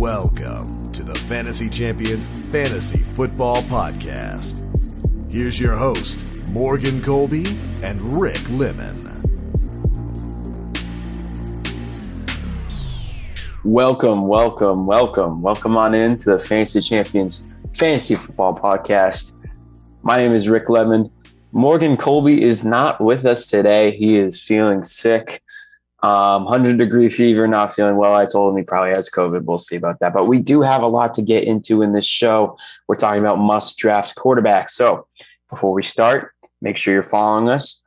Welcome to the Fantasy Champions Fantasy Football Podcast. Here's your host, Morgan Colby and Rick Lemon. Welcome on in to the Fantasy Champions Fantasy Football Podcast. My name is Rick Lemon. Morgan Colby is not with us today. He is feeling sick. 100-degree fever, not feeling well. I told him he probably has COVID. We'll see about that. But we do have a lot to get into in this show. We're talking about must-draft quarterbacks. So before we start, make sure you're following us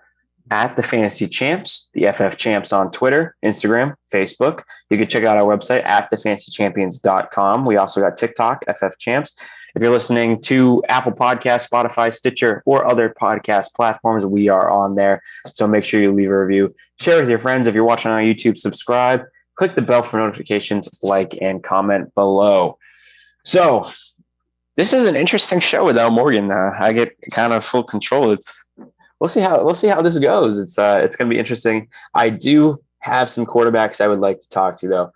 at the Fantasy Champs, the FF Champs on Twitter, Instagram, Facebook. You can check out our website at thefantasychampions.com. We also got TikTok, FF Champs. If you're listening to Apple Podcasts, Spotify, Stitcher, or other podcast platforms, we are on there. So make sure you leave a review. Share with your friends. If you're watching on YouTube, subscribe. Click the bell for notifications, like, and comment below. So this is an interesting show without Morgan. I get kind of full control. We'll see how this goes. It's going to be interesting. I do have some quarterbacks I would like to talk to, though.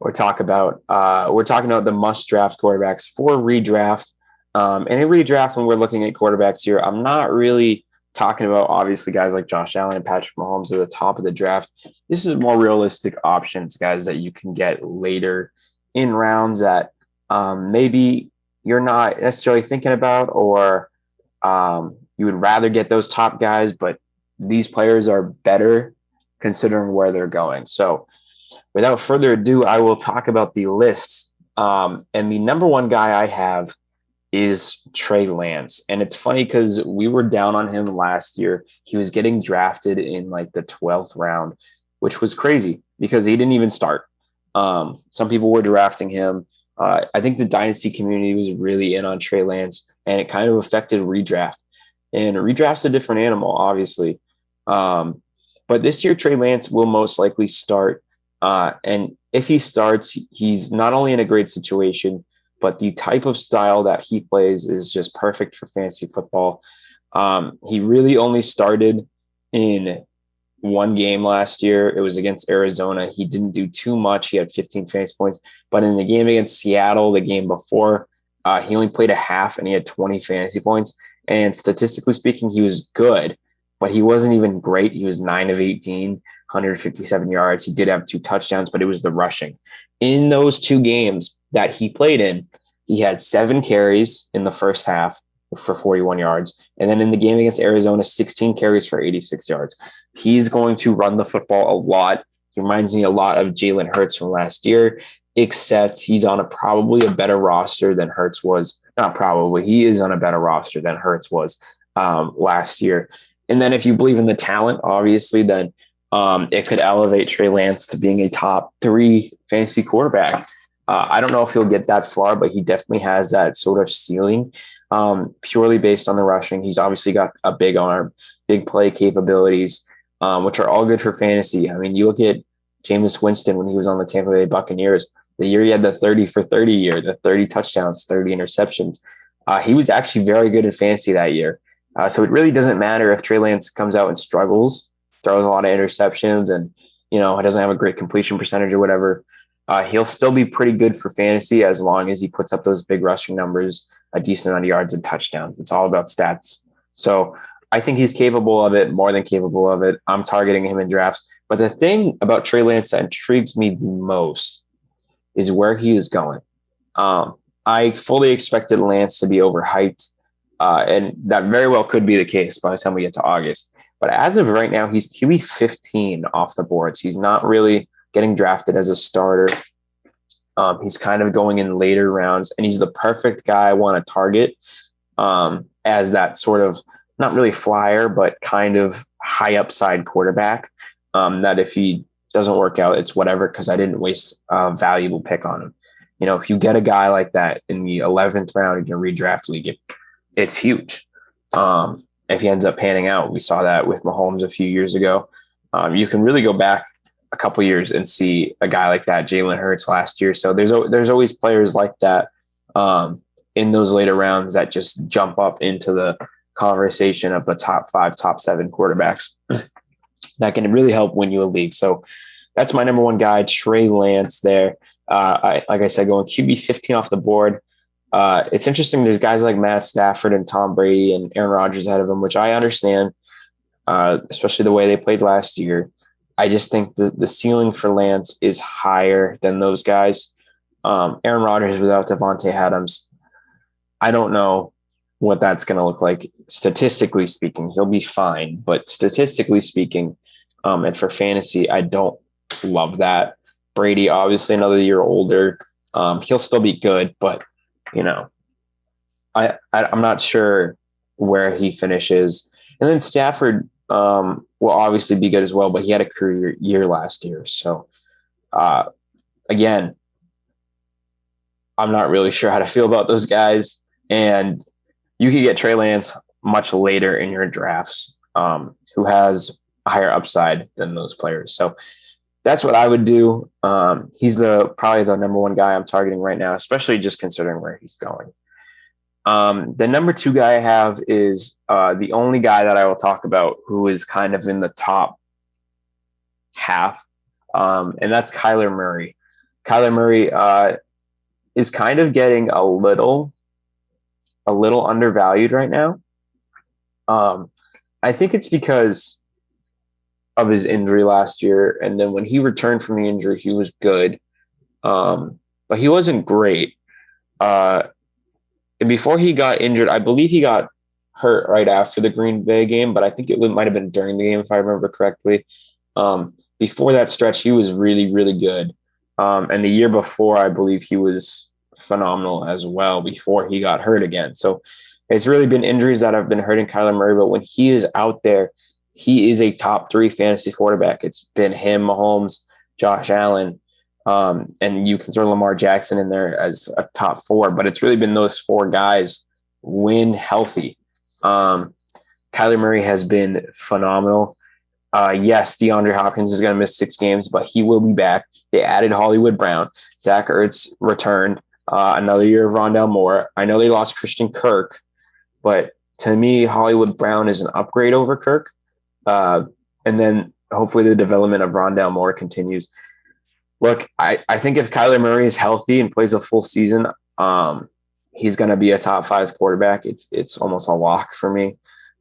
We're talking about the must draft quarterbacks for redraft. And in redraft, when we're looking at quarterbacks here, I'm not really talking about obviously guys like Josh Allen and Patrick Mahomes at the top of the draft. This is more realistic options, guys that you can get later in rounds that maybe you're not necessarily thinking about, or you would rather get those top guys, but these players are better considering where they're going. So without further ado, I will talk about the list. And the number one guy I have is Trey Lance. And it's funny because we were down on him last year. He was getting drafted in like the 12th round, which was crazy because he didn't even start. Some people were drafting him. I think the dynasty community was really in on Trey Lance, and it kind of affected redraft. And redraft's a different animal, obviously. But this year, Trey Lance will most likely start. And if he starts, he's not only in a great situation, but the type of style that he plays is just perfect for fantasy football. He really only started in one game last year. It was against Arizona. He didn't do too much. He had 15 fantasy points. But in the game against Seattle, the game before, he only played a half and he had 20 fantasy points. And statistically speaking, he was good, but he wasn't even great. He was 9 of 18, 157 yards. He did have 2 touchdowns, but it was the rushing. In those 2 games that he played in, he had 7 carries in the first half for 41 yards. And then in the game against Arizona, 16 carries for 86 yards. He's going to run the football a lot. He reminds me a lot of Jalen Hurts from last year, except he's on probably a better roster than Hurts was. Not probably. He is on a better roster than Hurts was last year. And then if you believe in the talent, obviously, then it could elevate Trey Lance to being a top 3 fantasy quarterback. I don't know if he'll get that far, but he definitely has that sort of ceiling purely based on the rushing. He's obviously got a big arm, big play capabilities, which are all good for fantasy. I mean, you look at Jameis Winston when he was on the Tampa Bay Buccaneers. The year he had the 30 for 30 year, the 30 touchdowns, 30 interceptions. He was actually very good in fantasy that year. So it really doesn't matter if Trey Lance comes out and struggles, throws a lot of interceptions, and doesn't have a great completion percentage or whatever. He'll still be pretty good for fantasy as long as he puts up those big rushing numbers, a decent amount of yards and touchdowns. It's all about stats. So I think he's capable of it, more than capable of it. I'm targeting him in drafts. But the thing about Trey Lance that intrigues me the most is where he is going. I fully expected Lance to be overhyped, and that very well could be the case by the time we get to August. But as of right now, he's QB 15 off the boards. He's not really getting drafted as a starter. He's kind of going in later rounds, and he's the perfect guy I want to target as that sort of, not really flyer, but kind of high upside quarterback that if he doesn't work out, it's whatever, because I didn't waste a valuable pick on him. If you get a guy like that in the 11th round in your redraft league, it's huge. If he ends up panning out, we saw that with Mahomes a few years ago. You can really go back a couple years and see a guy like that, Jalen Hurts last year. So there's always players like that in those later rounds that just jump up into the conversation of the top 5, top 7 quarterbacks that can really help win you a league. So that's my number one guy, Trey Lance there. Like I said, going QB 15 off the board. It's interesting. There's guys like Matt Stafford and Tom Brady and Aaron Rodgers ahead of him, which I understand, especially the way they played last year. I just think the ceiling for Lance is higher than those guys. Aaron Rodgers without Devontae Adams, I don't know what that's going to look like. Statistically speaking, he'll be fine. But statistically speaking, and for fantasy, I don't love that. Brady, obviously another year older. He'll still be good, but, I'm not sure where he finishes. And then Stafford will obviously be good as well, but he had a career year last year. So, again, I'm not really sure how to feel about those guys. And you could get Trey Lance much later in your drafts, who has a higher upside than those players. So that's what I would do. He's probably the number one guy I'm targeting right now, especially just considering where he's going. The number two guy I have is the only guy that I will talk about who is kind of in the top half, and that's Kyler Murray. Kyler Murray is kind of getting a little undervalued right now. I think it's because of his injury last year, and then when he returned from the injury, he was good, but he wasn't great. And before he got injured, I believe he got hurt right after the Green Bay game, but I think it might have been during the game if I remember correctly. Before that stretch, he was really, really good. And the year before, I believe he was phenomenal as well before he got hurt again. So it's really been injuries that have been hurting Kyler Murray, but when he is out there, he is a top 3 fantasy quarterback. It's been him, Mahomes, Josh Allen, and you can throw Lamar Jackson in there as a top 4, but it's really been those 4 guys when healthy. Kyler Murray has been phenomenal. Yes, DeAndre Hopkins is going to miss 6 games, but he will be back. They added Hollywood Brown. Zach Ertz returned. Another year of Rondale Moore. I know they lost Christian Kirk, but to me, Hollywood Brown is an upgrade over Kirk. And then hopefully the development of Rondale Moore continues. Look, I think if Kyler Murray is healthy and plays a full season, he's going to be a top 5 quarterback. It's almost a lock for me,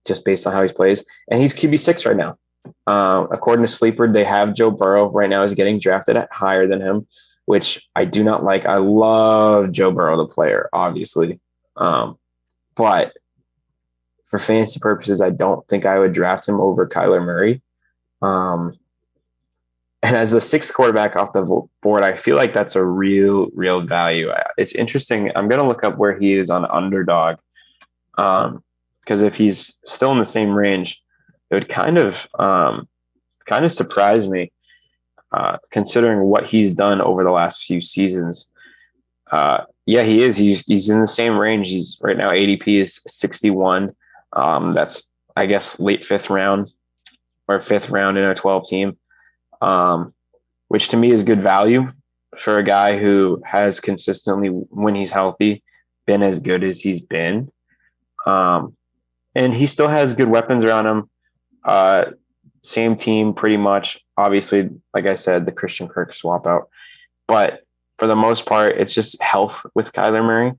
just based on how he plays. And he's QB6 right now. According to Sleeper, they have Joe Burrow right now is getting drafted at higher than him, which I do not like. I love Joe Burrow, the player, obviously. But for fantasy purposes, I don't think I would draft him over Kyler Murray. And as the 6th quarterback off the board, I feel like that's a real value. It's interesting. I'm going to look up where he is on Underdog. Because if he's still in the same range, it would kind of surprise me, considering what he's done over the last few seasons. Yeah, he is. He's in the same range. He's right now ADP is 61. That's, I guess, late 5th round or 5th round in a 12 team, which to me is good value for a guy who has consistently, when he's healthy, been as good as he's been. And he still has good weapons around him. Same team pretty much. Obviously, like I said, the Christian Kirk swap out. But for the most part, it's just health with Kyler Murray,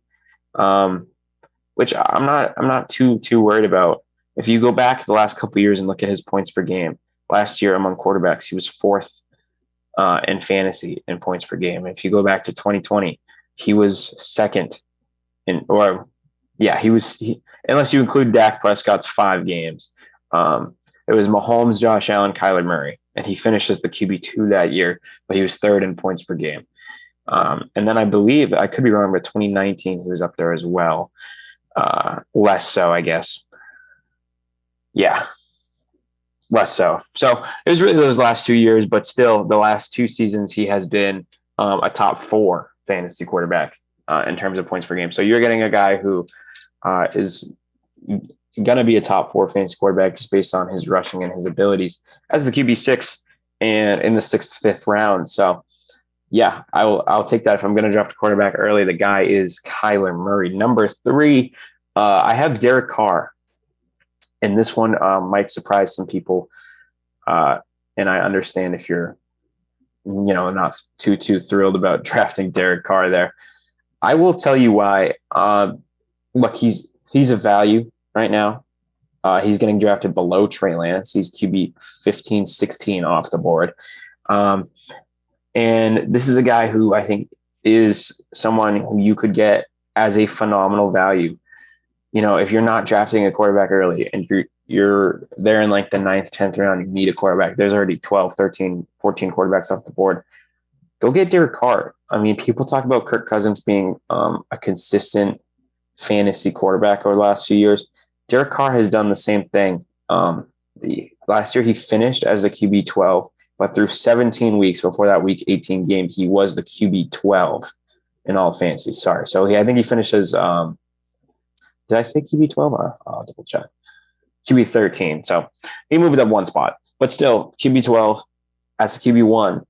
which I'm not too worried about. If you go back the last couple of years and look at his points per game, last year among quarterbacks, he was 4th in fantasy in points per game. If you go back to 2020, he was 2nd unless you include Dak Prescott's 5 games. It was Mahomes, Josh Allen, Kyler Murray, and he finished as the QB2 that year, but he was 3rd in points per game. And then I believe, I could be wrong, but 2019, he was up there as well. Less so, I guess. Yeah, less so. So it was really those last 2 years, but still the last 2 seasons, he has been a top 4 fantasy quarterback in terms of points per game. So you're getting a guy who is going to be a top 4 fantasy quarterback just based on his rushing and his abilities as the QB6 and in the 6th, 5th round. So yeah, I'll take that if I'm going to draft a quarterback early. The guy is Kyler Murray. Number 3, I have Derek Carr. And this one might surprise some people. And I understand if you're not too thrilled about drafting Derek Carr there. I will tell you why. Look, he's a value right now. He's getting drafted below Trey Lance. He's QB 15, 16 off the board. And this is a guy who I think is someone who you could get as a phenomenal value. If you're not drafting a quarterback early and you're there in like the 9th, 10th round, you need a quarterback. There's already 12, 13, 14 quarterbacks off the board. Go get Derek Carr. I mean, people talk about Kirk Cousins being a consistent fantasy quarterback over the last few years. Derek Carr has done the same thing. Last year he finished as a QB 12, but through 17 weeks before that week 18 game, he was the QB 12 in all fantasy. Sorry. So I think he finished as, did I say QB 12? I'll double check. QB 13. So he moved up one spot, but still QB 12 as a QB 1.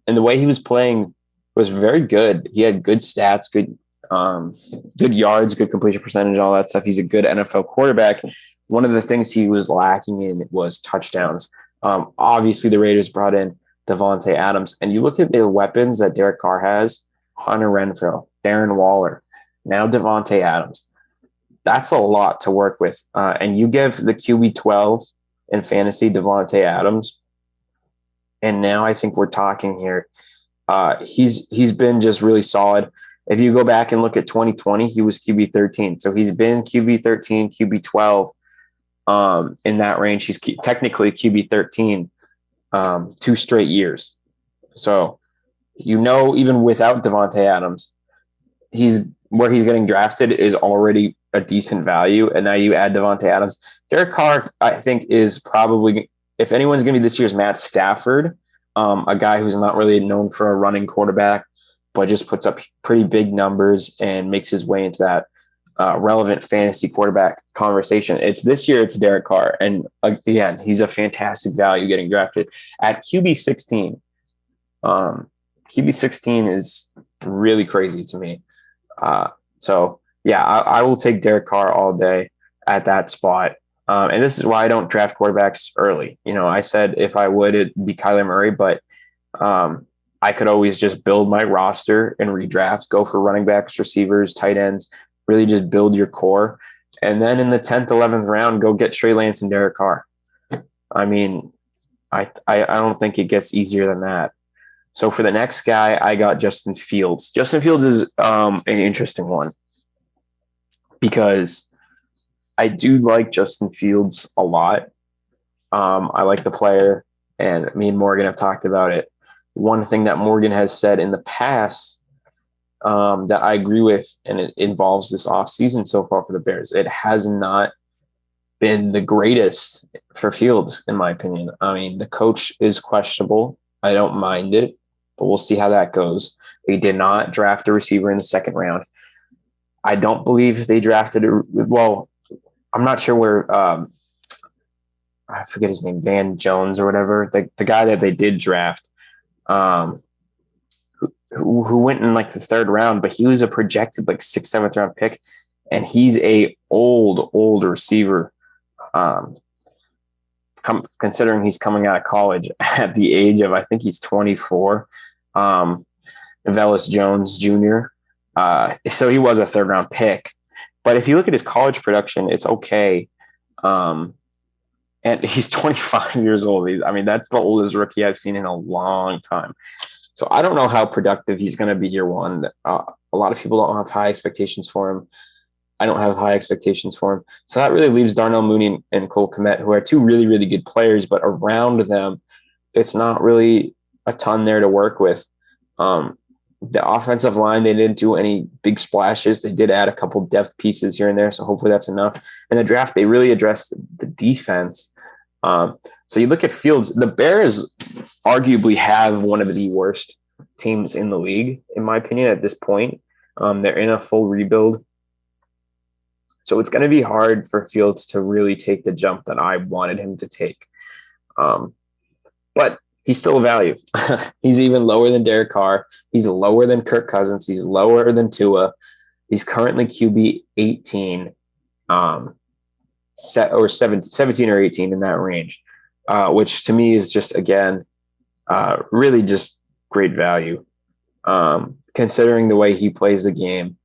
And the way he was playing was very good. He had good stats, good yards, good completion percentage, all that stuff. He's a good NFL quarterback. One of the things he was lacking in was touchdowns. Obviously, the Raiders brought in Devontae Adams, and you look at the weapons that Derek Carr has: Hunter Renfrow, Darren Waller, now Devontae Adams. That's a lot to work with. And you give the QB 12 in fantasy Devontae Adams, and now I think we're talking here. He's been just really solid. If you go back and look at 2020, he was QB 13. So he's been QB 13, QB 12 in that range. He's technically QB 13 2 straight years. So, even without Devontae Adams, where he's getting drafted is already a decent value. And now you add Devontae Adams. Derek Carr, I think, is probably, if anyone's going to be this year's Matt Stafford, a guy who's not really known for a running quarterback, but just puts up pretty big numbers and makes his way into that relevant fantasy quarterback conversation. This year, it's Derek Carr. And again, he's a fantastic value getting drafted at QB 16. QB 16 is really crazy to me. I will take Derek Carr all day at that spot. And this is why I don't draft quarterbacks early. I said if I would, it'd be Kyler Murray, but I could always just build my roster and redraft, go for running backs, receivers, tight ends, really just build your core. And then in the 10th, 11th round, go get Trey Lance and Derek Carr. I mean, I don't think it gets easier than that. So for the next guy, I got Justin Fields. Justin Fields is an interesting one because I do like Justin Fields a lot. I like the player, and me and Morgan have talked about it. One thing that Morgan has said in the past that I agree with, and it involves this offseason so far for the Bears, it has not been the greatest for Fields, in my opinion. I mean, the coach is questionable. I don't mind it, but we'll see how that goes. They did not draft a receiver in the second round. I don't believe they drafted I'm not sure where I forget his name, Van Jones or whatever, the guy that they did draft, who went in like the third round, but he was a projected like 6th, 7th round pick, and he's a old receiver. Considering he's coming out of college at the age of, I think he's 24, Velus Jones Jr. So he was a 3rd round pick, but if you look at his college production, it's okay. And he's 25 years old. That's the oldest rookie I've seen in a long time. So I don't know how productive he's going to be year one. A lot of people don't have high expectations for him. I don't have high expectations for him. So that really leaves Darnell Mooney and Cole Kmet, who are 2 really, really good players, but around them, it's not really a ton there to work with. The offensive line, they didn't do any big splashes. They did add a couple depth pieces here and there, so hopefully that's enough. In the draft, they really addressed the defense. So you look at Fields, the Bears arguably have one of the worst teams in the league, in my opinion, at this point. They're in a full rebuild. So it's going to be hard for Fields to really take the jump that I wanted him to take. But he's still a value. He's even lower than Derek Carr. He's lower than Kirk Cousins. He's lower than Tua. He's currently QB 18, 17 or 18 in that range, which to me is just, again, Really just great value. Considering the way he plays the game,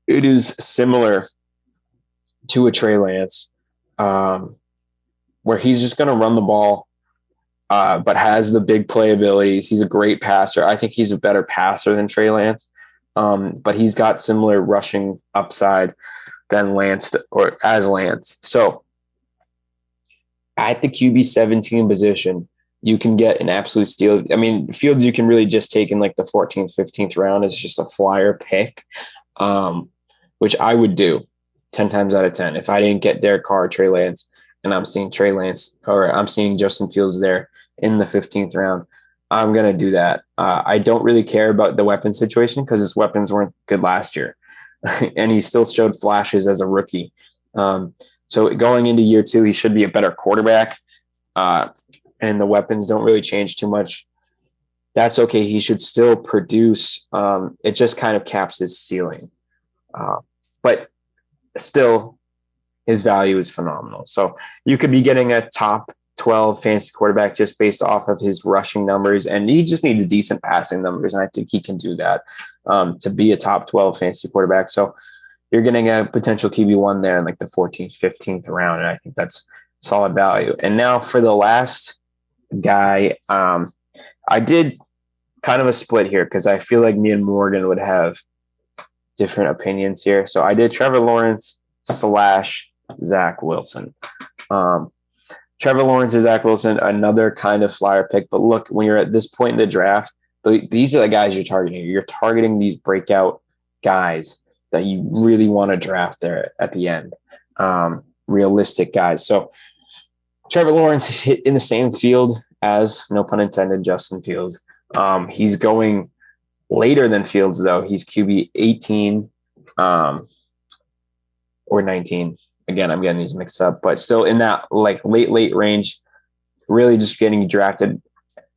it is similar to a Trey Lance, where he's just going to run the ball, but has the big play abilities. He's a great passer. I think he's a better passer than Trey Lance, but he's got similar rushing upside than Lance or as Lance. So at the QB 17 position, you can get an absolute steal. I mean, Fields you can really just take in like the 14th, 15th round as just a flyer pick, which I would do 10 times out of 10. If I didn't get Derek Carr or Trey Lance, and I'm seeing Trey Lance or I'm seeing Justin Fields there in the 15th round, I'm going to do that. I don't really care about the weapon situation because his weapons weren't good last year. And he still showed flashes as a rookie. So going into year 2, he should be a better quarterback. And the weapons don't really change too much. That's okay. He should still produce. It just kind of caps his ceiling. But still, his value is phenomenal. So you could be getting a top 12 fantasy quarterback just based off of his rushing numbers. And he just needs decent passing numbers. And I think he can do that to be a top 12 fantasy quarterback. So you're getting a potential QB1 there in like the 14th, 15th round. And I think that's solid value. And now for the last guy, I did kind of a split here because I feel like me and Morgan would have different opinions here. So I did Trevor Lawrence / Zach Wilson. Trevor Lawrence and Zach Wilson, another kind of flyer pick. But look, when you're at this point in the draft, these are the guys you're targeting. You're targeting these breakout guys that you really want to draft there at the end. Realistic guys. So Trevor Lawrence hit in the same field as, no pun intended, Justin Fields. He's going later than Fields, though. He's QB 18 or 19. Again, I'm getting these mixed up, but still in that like late range, really just getting drafted,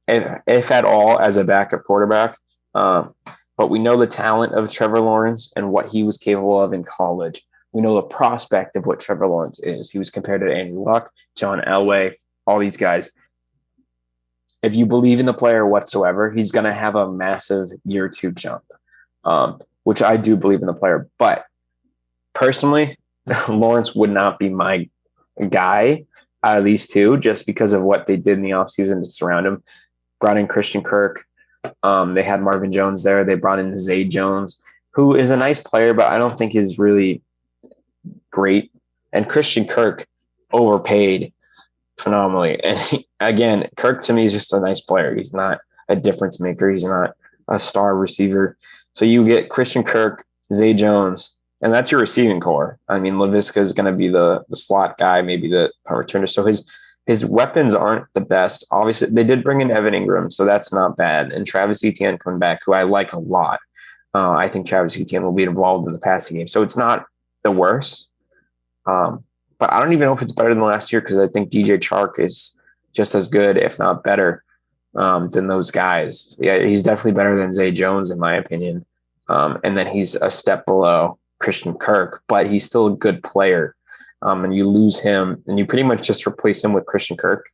if at all, as a backup quarterback. But we know the talent of Trevor Lawrence and what he was capable of in college. We know the prospect of what Trevor Lawrence is. He was compared to Andrew Luck, John Elway, all these guys. If you believe in the player whatsoever, he's going to have a massive year 2 jump, which I do believe in the player. But personally, Lawrence would not be my guy out of these two just because of what they did in the offseason to surround him. Brought in Christian Kirk. They had Marvin Jones there. They brought in Zay Jones, who is a nice player, but I don't think is really great. And Christian Kirk overpaid phenomenally. And again, Kirk to me is just a nice player. He's not a difference maker. He's not a star receiver. So you get Christian Kirk, Zay Jones, and that's your receiving core. I mean, Laviska is going to be the slot guy, maybe the punt returner. So his weapons aren't the best. Obviously, they did bring in Evan Ingram, so that's not bad. And Travis Etienne coming back, who I like a lot. I think Travis Etienne will be involved in the passing game. So it's not the worst. But I don't even know if it's better than last year because I think DJ Chark is just as good, if not better, than those guys. Yeah, he's definitely better than Zay Jones, in my opinion. And then he's a step below Christian Kirk, but he's still a good player. And you lose him and you pretty much just replace him with Christian Kirk,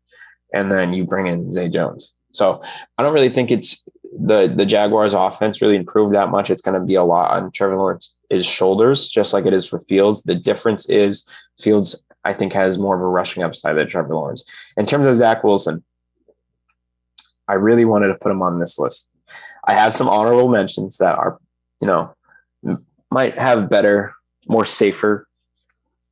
and then you bring in Zay Jones. So I don't really think it's the Jaguars offense really improved that much. It's going to be a lot on Trevor Lawrence's shoulders, just like it is for Fields. The difference is Fields, I think, has more of a rushing upside than Trevor Lawrence. In terms of Zach Wilson, I really wanted to put him on this list. I have some honorable mentions that are, might have better, more safer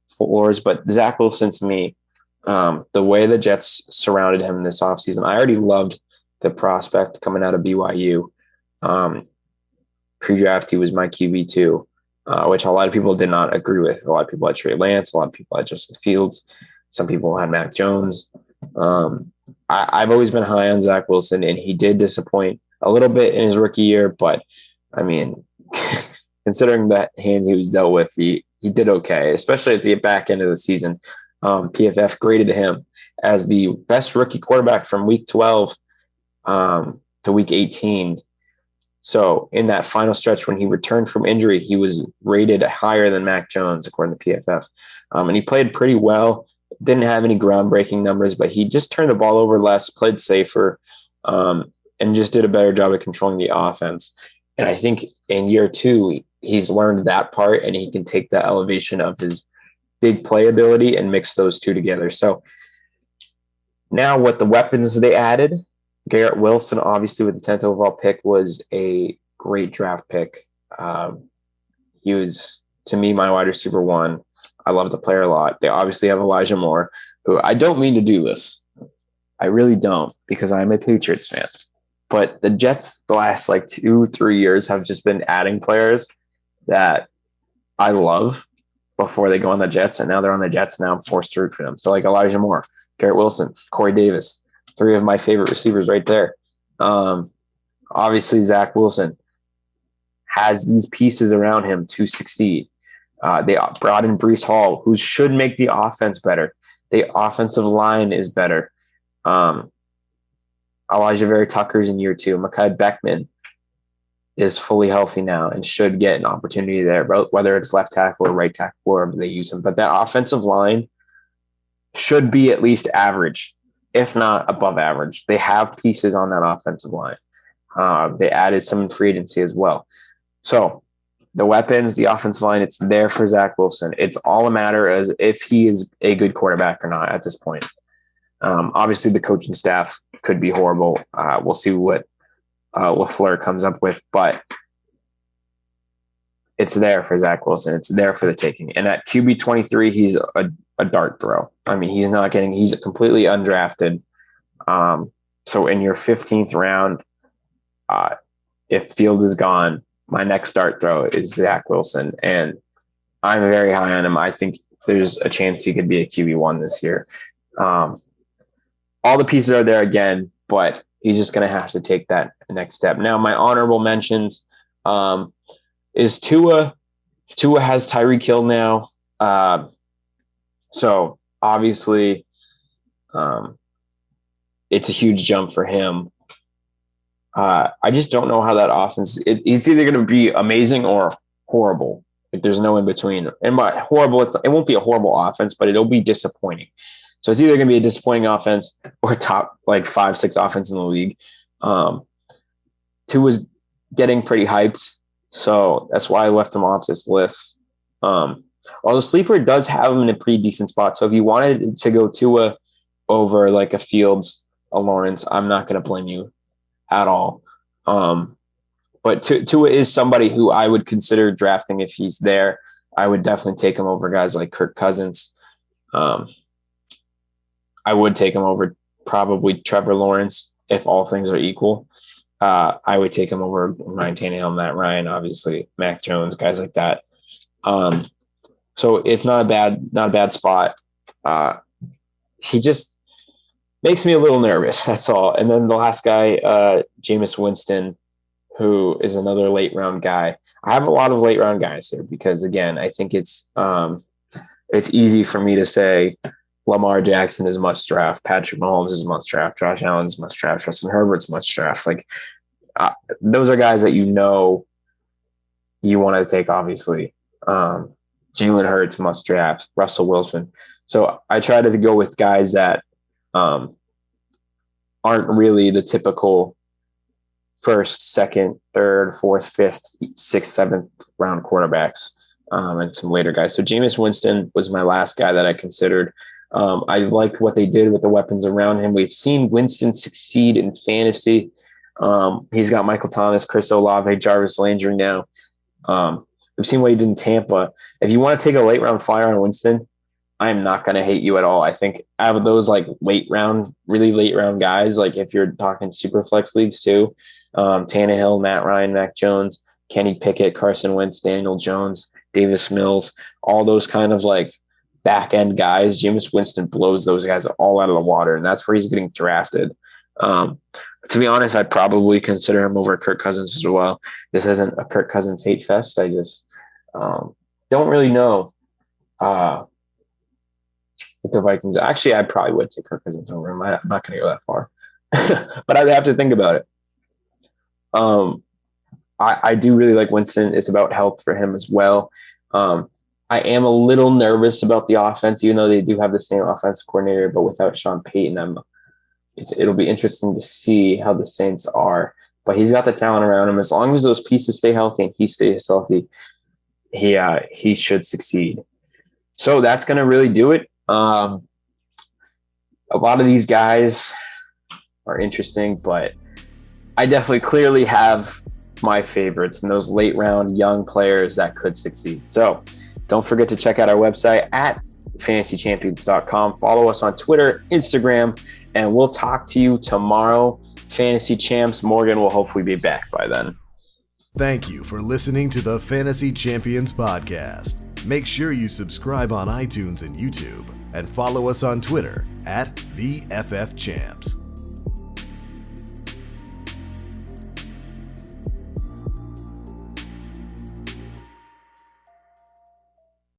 floors, but Zach Wilson to me, the way the Jets surrounded him this offseason, I already loved the prospect coming out of BYU. Pre-draft, he was my QB2, which a lot of people did not agree with. A lot of people had Trey Lance, a lot of people had Justin Fields, some people had Mac Jones. I've always been high on Zach Wilson, and he did disappoint a little bit in his rookie year, but I mean, considering that hand he was dealt with, he did okay, especially at the back end of the season. PFF graded him as the best rookie quarterback from week 12 to week 18. So in that final stretch, when he returned from injury, he was rated higher than Mac Jones, according to PFF. And he played pretty well. Didn't have any groundbreaking numbers, but he just turned the ball over less, played safer. and just did a better job of controlling the offense. And I think in year 2, he's learned that part, and he can take the elevation of his big playability and mix those two together. So now what the weapons they added, Garrett Wilson, obviously with the 10th overall pick, was a great draft pick. He was, to me, my wide receiver 1. I love the player a lot. They obviously have Elijah Moore, who I don't mean to do this. I really don't, because I'm a Patriots fan. But the Jets, the last 2-3 years, have just been adding players that I love before they go on the Jets, and now they're on the Jets, and now I'm forced to root for them. So Elijah Moore, Garrett Wilson, Corey Davis, 3 of my favorite receivers right there. Obviously, Zach Wilson has these pieces around him to succeed. They brought in Breece Hall, who should make the offense better. The offensive line is better. Elijah Vera Tucker's in year 2. Mekhi Beckman is fully healthy now and should get an opportunity there, whether it's left tackle or right tackle, wherever they use him. But that offensive line should be at least average, if not above average. They have pieces on that offensive line. They added some in free agency as well. So the weapons, the offensive line, it's there for Zach Wilson. It's all a matter of if he is a good quarterback or not at this point. Obviously, the coaching staff could be horrible. We'll see what LaFleur comes up with, but it's there for Zach Wilson. It's there for the taking. And at QB 23, he's a dart throw. I mean, he's completely undrafted. So in your 15th round, if Fields is gone, my next dart throw is Zach Wilson. And I'm very high on him. I think there's a chance he could be a QB1 this year. All the pieces are there again, but he's just going to have to take that next step. Now, my honorable mentions is Tua. Tua has Tyreek Hill now. So obviously it's a huge jump for him. I just don't know how that offense, it's either going to be amazing or horrible. There's no in between. And by horrible, it won't be a horrible offense, but it'll be disappointing. So it's either going to be a disappointing offense or top 5-6 offense in the league. Tua's getting pretty hyped, so that's why I left him off this list. Although Sleeper does have him in a pretty decent spot. So if you wanted to go Tua over a Fields, a Lawrence, I'm not going to blame you at all. But Tua is somebody who I would consider drafting if he's there. I would definitely take him over guys like Kirk Cousins. I would take him over probably Trevor Lawrence if all things are equal. I would take him over Ryan Tannehill, Matt Ryan, obviously Mac Jones, guys like that. So it's not a bad spot. He just makes me a little nervous. That's all. And then the last guy, Jameis Winston, who is another late round guy. I have a lot of late round guys here because, again, I think it's easy for me to say Lamar Jackson is must draft, Patrick Mahomes is must draft, Josh Allen is must draft, Justin Herbert's must draft. Those are guys that you want to take, obviously. Jalen Hurts must draft, Russell Wilson. So I try to go with guys that aren't really the typical first, second, third, fourth, fifth, sixth, seventh round quarterbacks, and some later guys. So Jameis Winston was my last guy that I considered. I like what they did with the weapons around him. We've seen Winston succeed in fantasy. He's got Michael Thomas, Chris Olave, Jarvis Landry now. We've seen what he did in Tampa. If you want to take a late round flyer on Winston, I am not going to hate you at all. I think out of those really late round guys, if you're talking super flex leagues too, Tannehill, Matt Ryan, Mac Jones, Kenny Pickett, Carson Wentz, Daniel Jones, Davis Mills, all those kind of back end guys, Jameis Winston blows those guys all out of the water, and that's where he's getting drafted. To be honest, I'd probably consider him over Kirk Cousins as well. This isn't a Kirk Cousins hate fest. I just don't really know what the Vikings. Actually, I probably would take Kirk Cousins over him. I'm not going to go that far, but I'd have to think about it. I do really like Winston. It's about health for him as well. I am a little nervous about the offense, even though they do have the same offensive coordinator, but without Sean Payton, it'll be interesting to see how the Saints are. But he's got the talent around him. As long as those pieces stay healthy and he stays healthy, he should succeed. So that's going to really do it. A lot of these guys are interesting, but I definitely clearly have my favorites and those late round young players that could succeed. So don't forget to check out our website at fantasychampions.com. Follow us on Twitter, Instagram, and we'll talk to you tomorrow. Fantasy Champs, Morgan will hopefully be back by then. Thank you for listening to the Fantasy Champions podcast. Make sure you subscribe on iTunes and YouTube and follow us on Twitter at the FF Champs.